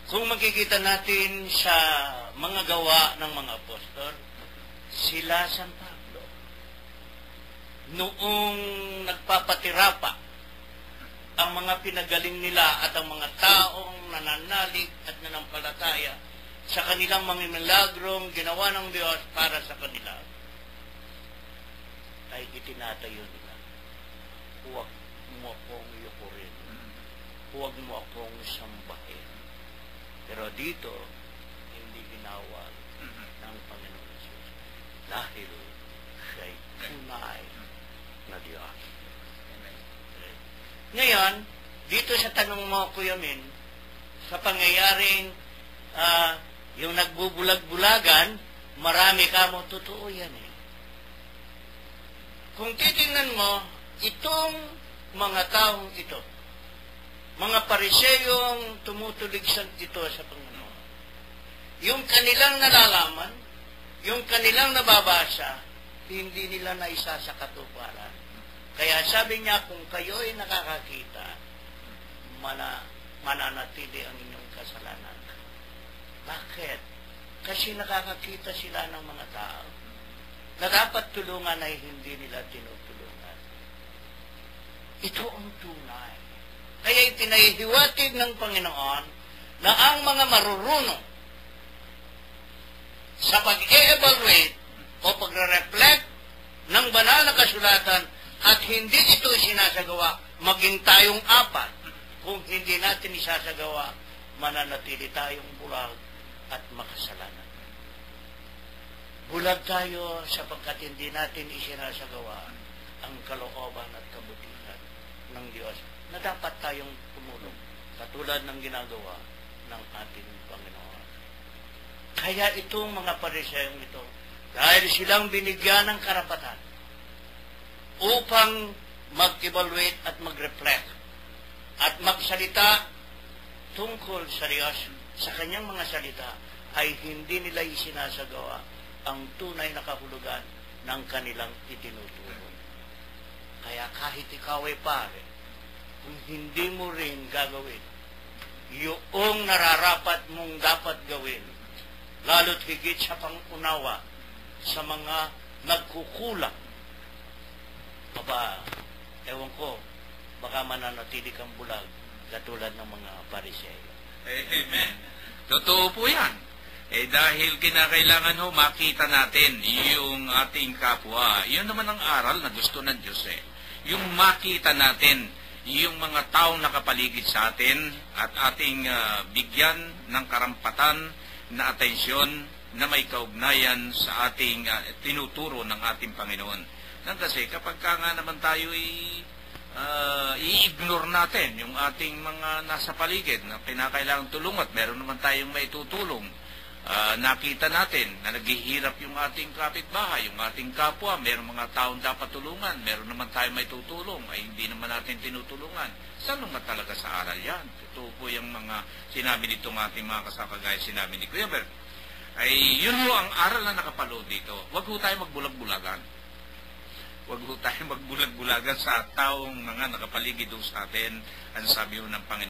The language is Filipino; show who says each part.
Speaker 1: Kung makikita natin sa mga gawa ng mga apostol, sila San Pablo, noong nagpapatira pa ang mga pinagaling nila at ang mga taong nananalig at nanampalataya sa kanilang mga milagrong ginawa ng Diyos para sa kanila, ay itinatayo nila. Huwag mo akong yukurin. Huwag mo akong sambahin. Pero dito, hindi ginawag ng Panginoon Jesus. Dahil siya'y tunay na Diyos. Ngayon, dito sa tanong mo, Kuya Min, sa pangyayaring yung nagbubulag-bulagan, marami ka mo, totoo yan eh. Kung titingnan mo, itong mga taong ito, mga pariseyong tumutuligsan ito sa Panginoon, yung kanilang nalalaman, yung kanilang nababasa, hindi nila naisa sa katuparan. Kaya sabi niya, kung kayo ay nakakakita, mananatili ang inyong kasalanan. Bakit? Kasi nakakakita sila ng mga tao na dapat tulungan ay hindi nila tinutulungan. Ito ang tunay. Kaya ipinahihiwatig ng Panginoon na ang mga marurunong sa pag-e-evaluate o pagre-reflect ng banal na kasulatan at hindi ito sinasagawa, maging tayong apat, kung hindi natin isasagawa, mananatili tayong bulag at makasalanan. Bulag tayo sapagkat hindi natin isinasagawa ang kalooban at kabutihan ng Diyos na dapat tayong tumulong katulad ng ginagawa ng ating Panginoon. Kaya itong mga pariseyong ito, dahil silang binigyan ng karapatan upang mag-evaluate at mag-reflect at magsalita tungkol sa Diyos, sa kanyang mga salita, ay hindi nila isinasagawa ang tunay na kahulugan ng kanilang itinuturo. Kaya kahit ikaw ay pare, kung hindi mo rin gagawin yung nararapat mong dapat gawin, lalo't higit sa pangunawa sa mga nagkukulang, ewan ko, baka mananatili kang bulag katulad ng mga pariseyo.
Speaker 2: Amen. Totoo po yan. Dahil kinakailangan makita natin yung ating kapwa. Yun naman ang aral na gusto ng Diyos Yung makita natin yung mga taong nakapaligid sa atin at ating bigyan ng karampatan na atensyon na may kaugnayan sa ating tinuturo ng ating Panginoon. Kasi kapag nga naman tayo i-ignore natin yung ating mga nasa paligid na kinakailangang tulungan at meron naman tayong maitutulong, nakita natin na naghihirap yung ating kapitbahay, yung ating kapwa, meron mga taong dapat tulungan, meron naman tayong maitutulong, ay hindi naman natin tinutulungan. Saan naman talaga sa aral yan? Ito po yung mga sinabi nitong ating mga kasakagaya, sinabi ni Kuya Bert. Ay yun ho ang aral na nakapalood dito. Huwag ho tayo magbulag-bulagan. Huwag ho tayo magbulag-bulagan sa taong mga nakapaligid sa atin. Ang sabi ho ng Panginoon.